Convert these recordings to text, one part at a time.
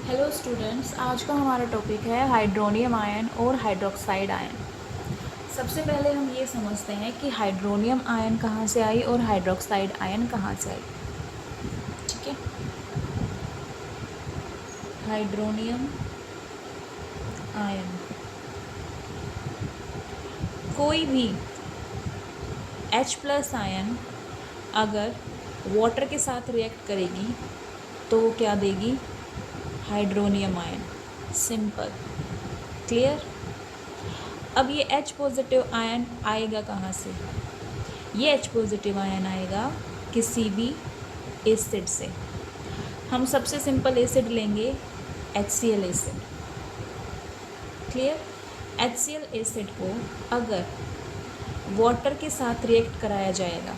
Hello students, आज का हमारा टॉपिक है हाइड्रोनियम आयन और हाइड्रोक्साइड आयन। सबसे पहले हम ये समझते हैं कि हाइड्रोनियम आयन कहाँ से आई और हाइड्रोक्साइड आयन कहाँ से आई। ठीक है, हाइड्रोनियम आयन कोई भी H+ आयन अगर वाटर के साथ रिएक्ट करेगी तो वो क्या देगी? Hydronium ion. Simple, clear. अब ये H+ आयन आएगा कहाँ से? ये H+ आयन आएगा किसी भी एसिड से। हम सबसे सिंपल एसिड लेंगे HCl acid. Clear. HCl acid को अगर वाटर के साथ रिएक्ट कराया जाएगा,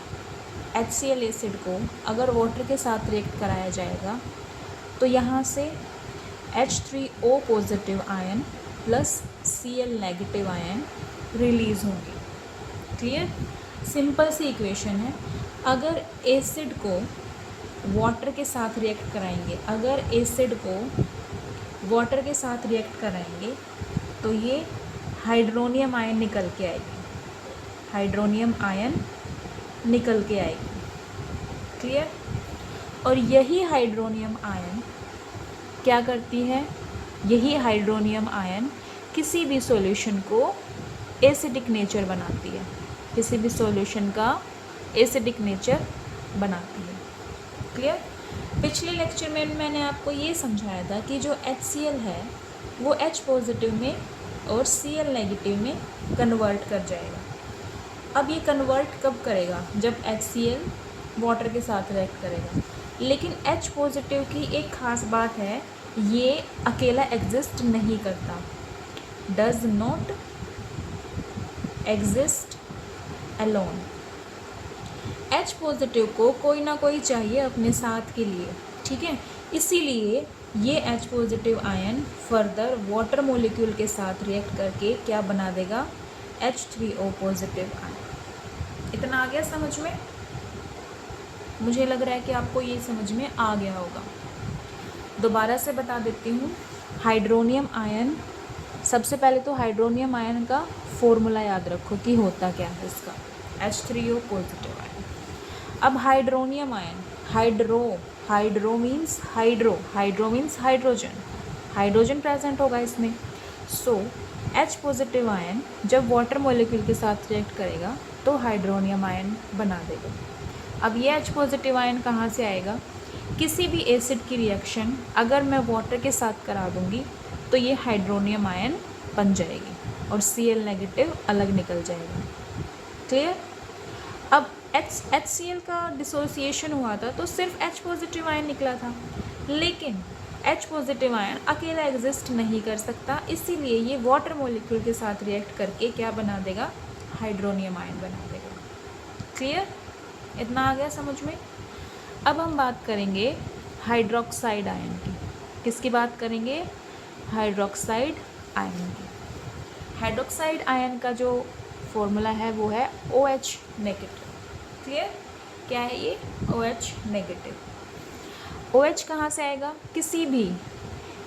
HCl एसिड को अगर वाटर के साथ रिएक्ट कराया जाएगा तो यहाँ से H3O positive ion plus Cl negative ion release होंगे। क्लियर। सिंपल सी इक्वेशन है। अगर एसिड को वाटर के साथ रिएक्ट कराएंगे, अगर एसिड को वाटर के साथ रिएक्ट कराएंगे तो ये हाइड्रोनियम आयन निकल के आएगी, हाइड्रोनियम आयन निकल के आएगी। क्लियर। और यही हाइड्रोनियम आयन क्या करती है? यही हाइड्रोनियम आयन किसी भी सॉल्यूशन को एसिडिक नेचर बनाती है, किसी भी सॉल्यूशन का एसिडिक नेचर बनाती है। क्लियर। पिछले लेक्चर में मैंने आपको ये समझाया था कि जो HCl है वो H+ में और Cl नेगेटिव में कन्वर्ट कर जाएगा। अब ये कन्वर्ट कब करेगा? जब HCl वाटर के साथ रिएक्ट करेगा। लेकिन H+ की एक ख़ास बात है, ये अकेला एग्जिस्ट नहीं करता, does not exist alone. H+ को कोई ना कोई चाहिए अपने साथ के लिए। ठीक है, इसीलिए ये H+ ion further water molecule के साथ रिएक्ट करके क्या बना देगा? H3O positive ion. इतना आ गया समझ में? मुझे लग रहा है कि आपको ये समझ में आ गया होगा। दोबारा से बता देती हूँ। हाइड्रोनियम आयन, सबसे पहले तो हाइड्रोनियम आयन का फॉर्मूला याद रखो कि होता क्या है इसका, H3O पॉजिटिव आयन। अब hydronium ion, hydro means hydro means hydrogen, hydrogen present होगा इसमें। सो H+ आयन जब वाटर मॉलिक्यूल के साथ रिएक्ट करेगा तो हाइड्रोनियम आयन बना देगा। अब ये H+ आयन कहाँ से आएगा? किसी भी एसिड की रिएक्शन अगर मैं वाटर के साथ करा दूँगी तो ये हाइड्रोनियम आयन बन जाएगी और Cl नेगेटिव अलग निकल जाएगा। क्लियर। अब HCl का डिसोसिएशन हुआ था तो सिर्फ H+ आयन निकला था, लेकिन H+ आयन अकेला एग्जिस्ट नहीं कर सकता, इसीलिए ये वाटर मॉलिक्यूल के साथ रिएक्ट करके क्या बना देगा? हाइड्रोनियम आयन बना देगा। क्लियर। इतना आ गया समझ में? अब हम बात करेंगे हाइड्रोक्साइड आयन की। किसकी बात करेंगे? हाइड्रोक्साइड आयन की। हाइड्रोक्साइड आयन का जो फॉर्मूला है वो है OH नेगेटिव। क्लियर। क्या है ये? OH negative. OH कहाँ से आएगा? किसी भी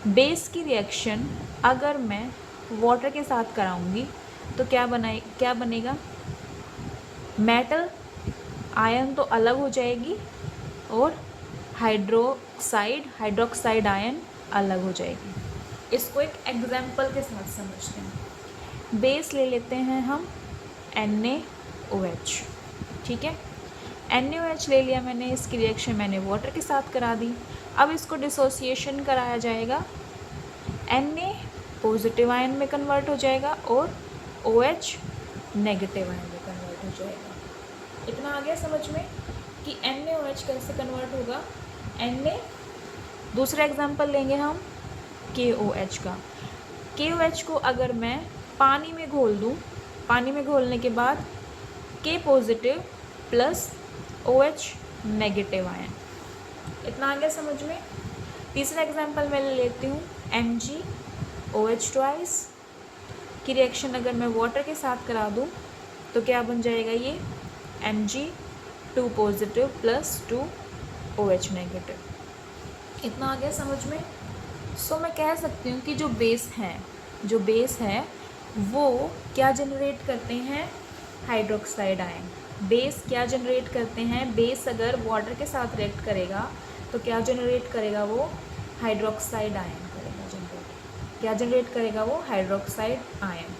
बेस की रिएक्शन अगर मैं वाटर के साथ कराऊंगी तो क्या बनेगा? मेटल आयन तो अलग हो जाएगी और हाइड्रोक्साइड आयन अलग हो जाएगी। इसको एक एग्जाम्पल के साथ समझते हैं। बेस ले लेते हैं हम NaOH। ठीक है, NaOH ले लिया मैंने, इसकी रिएक्शन मैंने वाटर के साथ करा दी। अब इसको डिसोसिएशन कराया जाएगा, Na पॉजिटिव आयन में कन्वर्ट हो जाएगा और OH नेगेटिव आयन में कन्वर्ट हो जाएगा। इतना आ गया समझ में कि NaOH कैसे कन्वर्ट होगा? Na, दूसरा एग्जांपल लेंगे हम KOH का। KOH को अगर मैं पानी में घोल दूँ, पानी में घोलने के बाद K positive plus OH negative ion. इतना आ गया समझ में? तीसरा एग्जांपल मैं ले लेती हूँ MgOH ट्वाइस की रिएक्शन अगर मैं वाटर के साथ करा दूँ तो क्या बन जाएगा? ये Mg2 positive plus 2 OH negative. इतना आ गया समझ में? सो मैं कह सकती हूँ कि जो बेस है वो क्या जनरेट करते हैं, हाइड्रोक्साइड आयन। बेस क्या जनरेट करते हैं, बेस अगर वाटर के साथ रिएक्ट करेगा तो क्या जनरेट करेगा, वो हाइड्रोक्साइड आयन करेगा जनरेट। क्या जनरेट करेगा वो, हाइड्रोक्साइड आयन।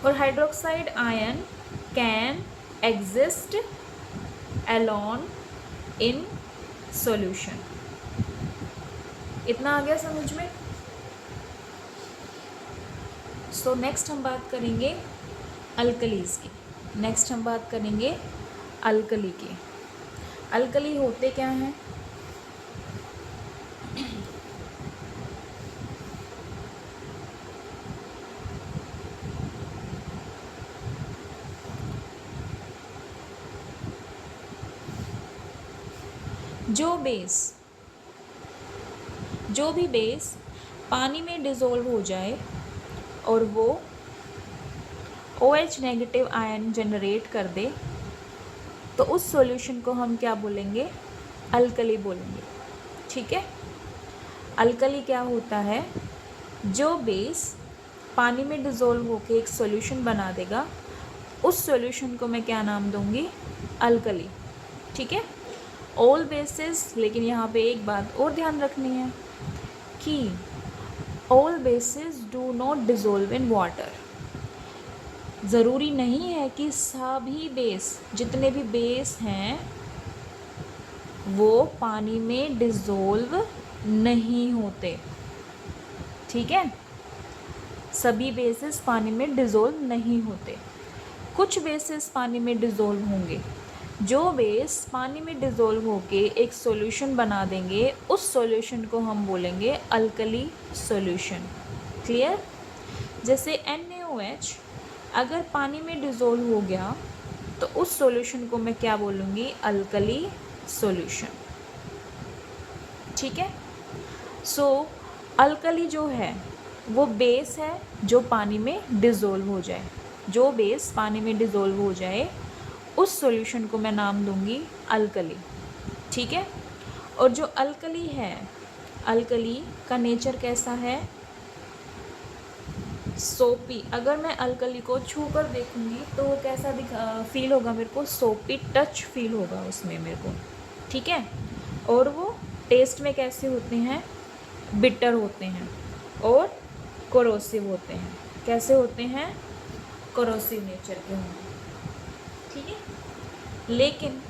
और hydroxide ion can exist alone in solution. इतना आ गया समझ में। सो नेक्स्ट हम बात करेंगे अल्कलीज की। नेक्स्ट हम बात करेंगे अल्कली की। अल्कली होते क्या हैं, जो भी बेस पानी में डिज़ोल्व हो जाए और वो OH नेगेटिव आयन जनरेट कर दे तो उस सॉल्यूशन को हम क्या बोलेंगे, अल्कली बोलेंगे। ठीक है। अल्कली क्या होता है, जो बेस पानी में डिज़ोल्व होकर एक सॉल्यूशन बना देगा, उस सॉल्यूशन को मैं क्या नाम दूंगी, अल्कली। ठीक है। ऑल बेसिस, लेकिन यहाँ पे एक बात और ध्यान रखनी है कि all basis do not dissolve in water. ज़रूरी नहीं है कि सभी बेस, जितने भी बेस हैं वो पानी में डिज़ोल्व नहीं होते। ठीक है। सभी बेसिस पानी में डिज़ोल्व नहीं होते, कुछ बेसिस पानी में डिज़ोल्व होंगे। जो बेस पानी में डिज़ोल्व होके एक सॉल्यूशन बना देंगे, उस सॉल्यूशन को हम बोलेंगे अल्कली सॉल्यूशन। क्लियर। जैसे NaOH अगर पानी में डिज़ोल्व हो गया तो उस सॉल्यूशन को मैं क्या बोलूँगी, अल्कली सॉल्यूशन। ठीक है। सो अल्कली जो है वो बेस है जो पानी में डिज़ोल्व हो जाए। जो बेस पानी में डिज़ोल्व हो जाए उस सॉल्यूशन को मैं नाम दूंगी अल्कली। ठीक है। और जो अल्कली है, अल्कली का नेचर कैसा है, सोपी। अगर मैं अल्कली को छू कर देखूंगी तो वो कैसा फील होगा मेरे को, सोपी टच फील होगा उसमें मेरे को। ठीक है। और वो टेस्ट में कैसे होते हैं, बिटर होते हैं और कोरोसिव होते हैं। कैसे होते हैं, कोरोसिव नेचर के होंगे। ठीक है। लेकिन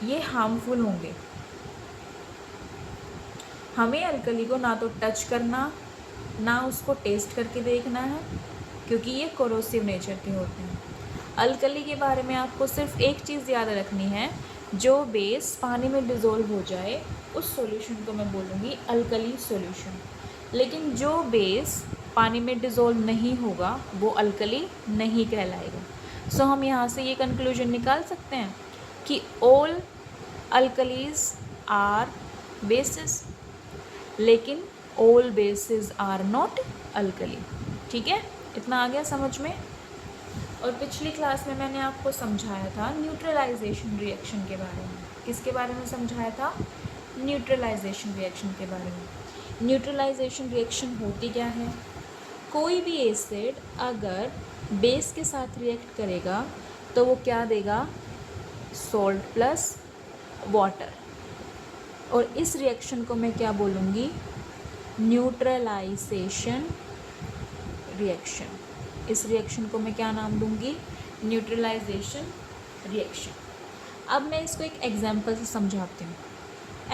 ये हार्मफुल होंगे। हमें अल्कली को ना तो टच करना, ना उसको टेस्ट करके देखना है, क्योंकि ये कोरोसिव नेचर के होते हैं। अल्कली के बारे में आपको सिर्फ एक चीज़ याद रखनी है, जो बेस पानी में डिज़ोल्व हो जाए उस सॉल्यूशन को मैं बोलूँगी अल्कली सॉल्यूशन। लेकिन जो बेस पानी में डिज़ोल्व नहीं होगा वो अल्कली नहीं कहलाएगा। सो हम यहाँ से ये कंक्लूजन निकाल सकते हैं कि ऑल अल्कलीज आर बेसिस, लेकिन all bases are not alkali. ठीक है। इतना आ गया समझ में। और पिछली क्लास में मैंने आपको समझाया था न्यूट्रलाइजेशन रिएक्शन के बारे में। किसके बारे में समझाया था, न्यूट्रलाइजेशन रिएक्शन के बारे में। न्यूट्रलाइजेशन रिएक्शन होती क्या है, कोई भी एसिड अगर बेस के साथ रिएक्ट करेगा तो वो क्या देगा, सॉल्ट प्लस वाटर। और इस रिएक्शन को मैं क्या बोलूँगी, न्यूट्रलाइजेशन रिएक्शन। इस रिएक्शन को मैं क्या नाम दूंगी, न्यूट्रलाइजेशन रिएक्शन। अब मैं इसको एक एग्जांपल से समझाती हूँ।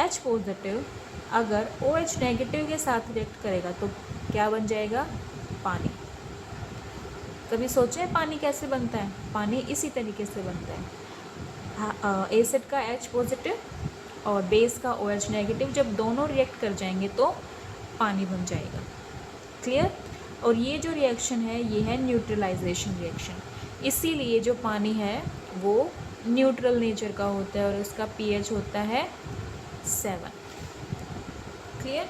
H पॉजिटिव अगर OH नेगेटिव के साथ रिएक्ट करेगा तो क्या बन जाएगा, पानी। कभी सोचे पानी कैसे बनता है, पानी इसी तरीके से बनता है। एसिड का H पॉजिटिव और बेस का OH नेगेटिव जब दोनों रिएक्ट कर जाएंगे तो पानी बन जाएगा। क्लियर। और ये जो रिएक्शन है ये है न्यूट्रलाइजेशन रिएक्शन। इसीलिए जो पानी है वो न्यूट्रल नेचर का होता है और उसका pH होता है 7। क्लियर।